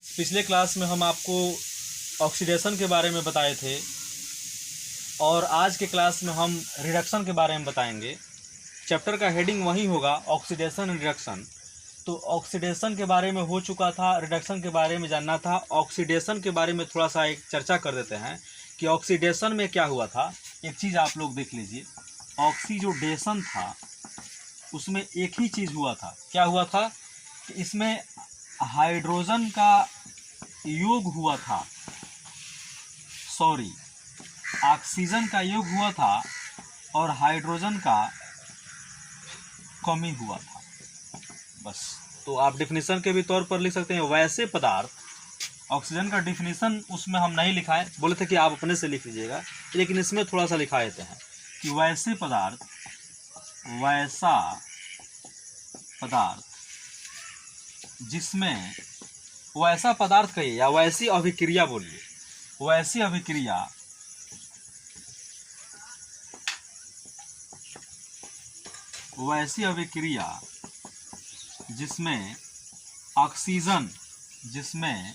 पिछले क्लास में हम आपको ऑक्सीडेशन के बारे में बताए थे और आज के क्लास में हम रिडक्शन के बारे में बताएंगे। चैप्टर का हेडिंग वही होगा, ऑक्सीडेशन रिडक्शन। तो ऑक्सीडेशन के बारे में हो चुका था, रिडक्शन के बारे में जानना था। ऑक्सीडेशन के बारे में थोड़ा सा एक चर्चा कर देते हैं कि ऑक्सीडेशन में क्या हुआ था। एक चीज़ आप लोग देख लीजिए, ऑक्सीजोडेशन था उसमें एक ही चीज़ हुआ था। क्या हुआ था कि इसमें हाइड्रोजन का योग हुआ था, सॉरी ऑक्सीजन का योग हुआ था और हाइड्रोजन का कमी हुआ था, बस। तो आप डिफिनीशन के भी तौर पर लिख सकते हैं वैसे पदार्थ। ऑक्सीजन का डिफिनीशन उसमें हम नहीं लिखाए, बोले थे कि आप अपने से लिख लीजिएगा, लेकिन इसमें थोड़ा सा लिखा देते हैं कि वैसे पदार्थ, वैसा पदार्थ जिसमें, वैसा पदार्थ कहिए या वैसी अभिक्रिया बोलिए, वैसी अभिक्रिया वैसी अभिक्रिया जिसमें ऑक्सीजन, जिसमें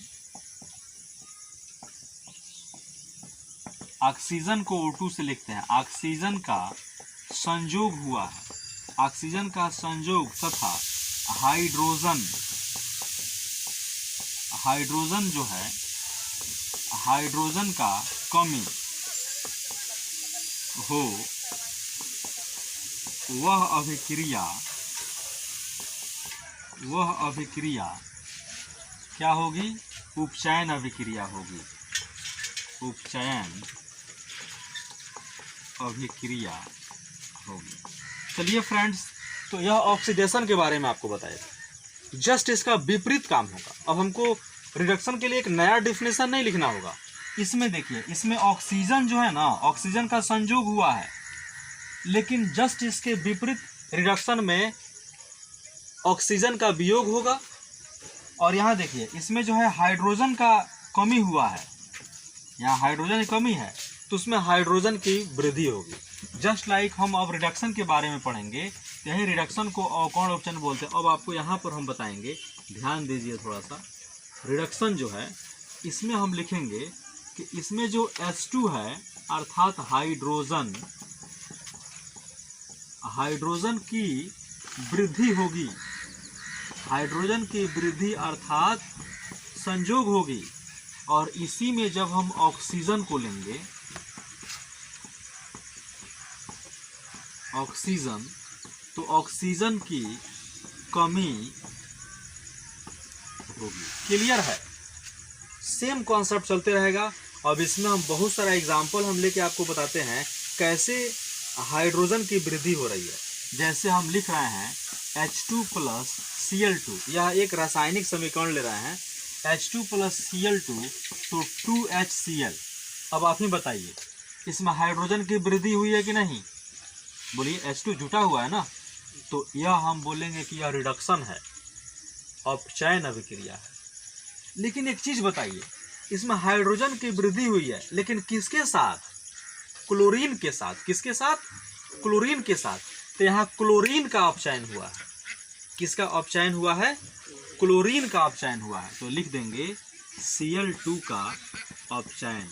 ऑक्सीजन को O2 से लिखते हैं, ऑक्सीजन का संयोग हुआ है, ऑक्सीजन का संयोग तथा हाइड्रोजन, हाइड्रोजन जो है, हाइड्रोजन का कमी हो, वह अभिक्रिया क्या होगी? उपचयन अभिक्रिया होगी, उपचयन अभिक्रिया होगी। चलिए फ्रेंड्स, तो यह ऑक्सीडेशन के बारे में आपको बताया था। जस्ट इसका विपरीत काम होगा। अब हमको रिडक्शन के लिए एक नया डिफिनेशन नहीं लिखना होगा। इसमें देखिए, इसमें ऑक्सीजन जो है ना, ऑक्सीजन का संयोग हुआ है, लेकिन जस्ट इसके विपरीत रिडक्शन में ऑक्सीजन का वियोग होगा। और यहाँ देखिए, इसमें जो है हाइड्रोजन का कमी हुआ है, यहाँ हाइड्रोजन की कमी है तो उसमें हाइड्रोजन की वृद्धि होगी। जस्ट लाइक हम अब रिडक्शन के बारे में पढ़ेंगे, यही रिडक्शन को कौन ऑप्शन बोलते हैं। अब आपको यहाँ पर हम बताएंगे, ध्यान दीजिए थोड़ा सा। रिडक्शन जो है, इसमें हम लिखेंगे कि इसमें जो H2 है अर्थात हाइड्रोजन, हाइड्रोजन की वृद्धि होगी, हाइड्रोजन की वृद्धि अर्थात संयोग होगी। और इसी में जब हम ऑक्सीजन को लेंगे, ऑक्सीजन, तो ऑक्सीजन की कमी होगी। क्लियर है? सेम कॉन्सेप्ट चलते रहेगा। अब इसमें हम बहुत सारा एग्जाम्पल हम लेके आपको बताते हैं कैसे हाइड्रोजन की वृद्धि हो रही है। जैसे हम लिख रहे हैं H2 + Cl2, यह एक रासायनिक समीकरण ले रहे हैं, H2 + Cl2 तो 2HCl। अब आप ही बताइए, इसमें हाइड्रोजन की वृद्धि हुई है कि नहीं? बोलिए, H2 जुटा हुआ है ना, तो यह हम बोलेंगे कि यह रिडक्शन है, अपचयन अभिक्रिया है। लेकिन एक चीज बताइए, इसमें हाइड्रोजन की वृद्धि हुई है, लेकिन किसके साथ? क्लोरीन के साथ। किसके साथ? क्लोरीन के साथ। तो यहाँ क्लोरीन का अपचयन हुआ है। किसका अपचयन हुआ है? क्लोरीन का अपचयन हुआ है। तो लिख देंगे Cl2 का अपचयन।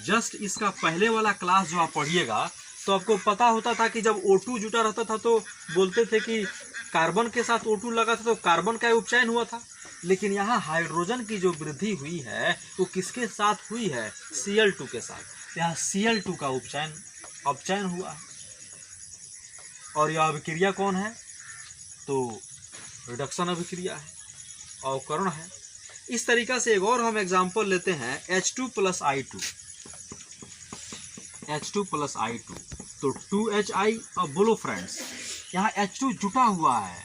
जस्ट इसका पहले वाला क्लास जो आप पढ़िएगा तो आपको पता होता था कि जब O2 जुटा रहता था तो बोलते थे कि कार्बन के साथ O2 लगा था तो कार्बन का उपचयन हुआ था। लेकिन यहाँ हाइड्रोजन की जो वृद्धि हुई है वो किसके साथ हुई है? Cl2 के साथ। यहाँ Cl2 का अपचयन हुआ है। और यह अभिक्रिया कौन है? तो रिडक्शन अभिक्रिया है, अवकरण है। इस तरीका से एक और हम एग्जांपल लेते हैं, H2 + I2, H2 + I2 तो 2HI। अब बोलो फ्रेंड्स, यहाँ H2 जुटा हुआ है,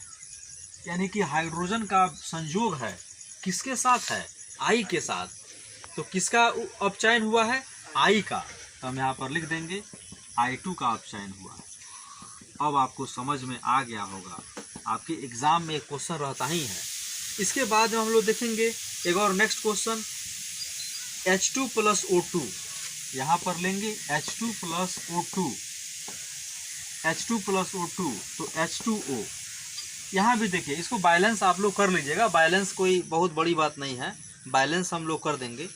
यानी कि हाइड्रोजन का संयोग है। किसके साथ है? I के साथ। तो किसका अपचयन हुआ है? I का। तो हम यहाँ पर लिख देंगे I2 का अपचयन हुआ है। अब आपको समझ में आ गया होगा, आपके एग्जाम में एक क्वेश्चन रहता ही है। इसके बाद में हम लोग देखेंगे एक और नेक्स्ट क्वेश्चन, H2 + O2, यहाँ पर लेंगे H2 + O2, H2 + O2 तो H2O। यहाँ भी देखिए, इसको बैलेंस आप लोग कर लीजिएगा, बैलेंस कोई बहुत बड़ी बात नहीं है। बैलेंस हम लोग कर देंगे।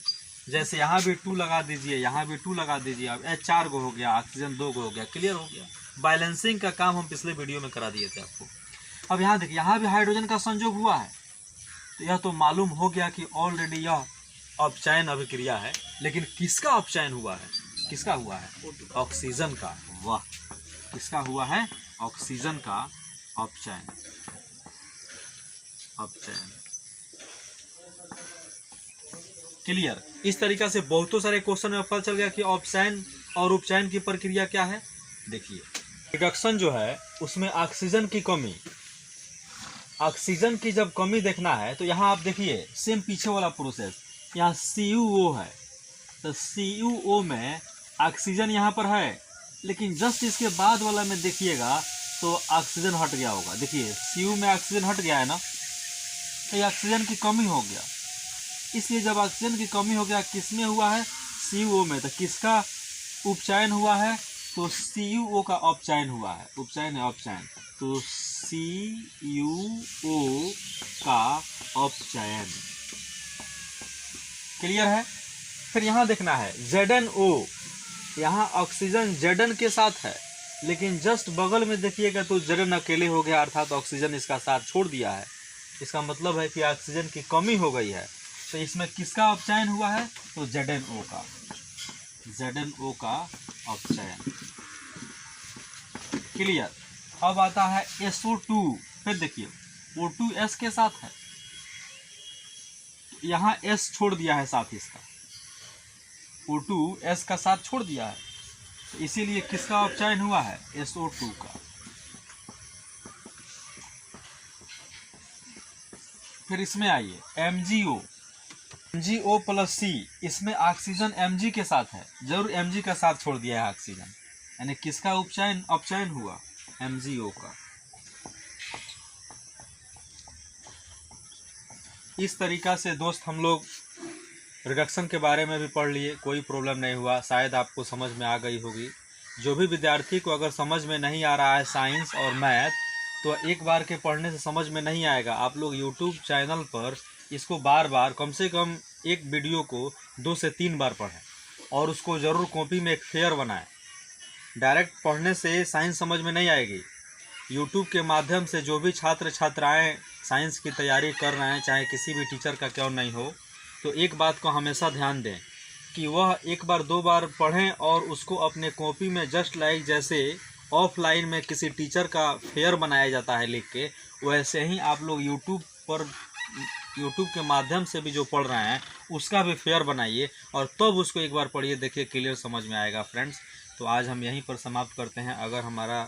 जैसे यहाँ भी 2 लगा दीजिए, यहाँ भी 2 लगा दीजिए, अब H 4 गो हो गया, ऑक्सीजन 2 गो हो गया, क्लियर हो गया। बैलेंसिंग का काम हम पिछले वीडियो में करा दिए थे आपको। अब यहाँ देखिए, यहाँ भी हाइड्रोजन का संयोग हुआ है, तो यह तो मालूम हो गया कि ऑलरेडी यह अपचयन अभिक्रिया है। लेकिन किसका अपचयन हुआ है? किसका हुआ है? ऑक्सीजन का। वाह, किसका हुआ है? ऑक्सीजन का अपचयन। अपचयन, क्लियर। इस तरीका से बहुतों सारे क्वेश्चन में पता चल गया कि अपचयन और उपचयन की प्रक्रिया क्या है। देखिए, रिडक्शन जो है उसमें ऑक्सीजन की कमी, ऑक्सीजन की जब कमी देखना है तो यहाँ आप देखिए सेम पीछे वाला प्रोसेस, यहाँ CuO है, तो CuO में ऑक्सीजन यहाँ पर है, लेकिन जस्ट इसके बाद वाला में देखिएगा तो ऑक्सीजन हट गया होगा। देखिए Cu में ऑक्सीजन हट गया है ना, तो ये ऑक्सीजन की कमी हो गया। इसलिए जब ऑक्सीजन की कमी हो गया, किस में हुआ है? CuO में। तो किसका उपचयन हुआ है? तो CuO का अपचयन हुआ है। उपचयन है, अपचयन, तो CuO का अपचयन, क्लियर है। फिर यहाँ देखना है ZnO, यहाँ ऑक्सीजन Zn के साथ है, लेकिन जस्ट बगल में देखिएगा तो Zn अकेले हो गया, अर्थात ऑक्सीजन इसका साथ छोड़ दिया है। इसका मतलब है कि ऑक्सीजन की कमी हो गई है। तो इसमें किसका अपचयन हुआ है? तो ZnO का, ZnO का अपचयन, क्लियर। अब आता है SO2। फिर देखिए O2 S के साथ है, यहाँ S छोड़ दिया है साथ इसका, O2 S का साथ छोड़ दिया है, तो इसीलिए किसका अपचयन हुआ है? SO2 का। फिर इसमें आइए MgO, MgO प्लस C, इसमें ऑक्सीजन Mg के साथ है, जरूर Mg का साथ छोड़ दिया है ऑक्सीजन, यानी किसका उपचयन अपचयन हुआ? MgO का। इस तरीका से दोस्त हम लोग रिडक्शन के बारे में भी पढ़ लिए, कोई प्रॉब्लम नहीं हुआ, शायद आपको समझ में आ गई होगी। जो भी विद्यार्थी को अगर समझ में नहीं आ रहा है साइंस और मैथ, तो एक बार के पढ़ने से समझ में नहीं आएगा। आप लोग यूट्यूब चैनल पर इसको बार बार, कम से कम एक वीडियो को 2 से 3 बार पढ़ें और उसको ज़रूर कॉपी में एक फेयर बनाएं। डायरेक्ट पढ़ने से साइंस समझ में नहीं आएगी। यूट्यूब के माध्यम से जो भी छात्र छात्राएं साइंस की तैयारी कर रहे हैं, चाहे किसी भी टीचर का क्यों नहीं हो, तो एक बात को हमेशा ध्यान दें कि वह एक बार 2 बार पढ़ें और उसको अपने कॉपी में जस्ट लाइक जैसे ऑफलाइन में किसी टीचर का फेयर बनाया जाता है लिख के, वैसे ही आप लोग यूट्यूब के माध्यम से भी जो पढ़ रहे हैं उसका भी फेयर बनाइए और तब उसको एक बार पढ़िए, देखिए क्लियर समझ में आएगा फ्रेंड्स। तो आज हम यहीं पर समाप्त करते हैं। अगर हमारा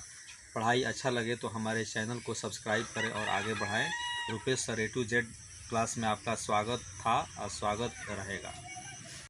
पढ़ाई अच्छा लगे तो हमारे चैनल को सब्सक्राइब करें और आगे बढ़ाएं। Rupesh sir A to Z class में आपका स्वागत था और स्वागत रहेगा।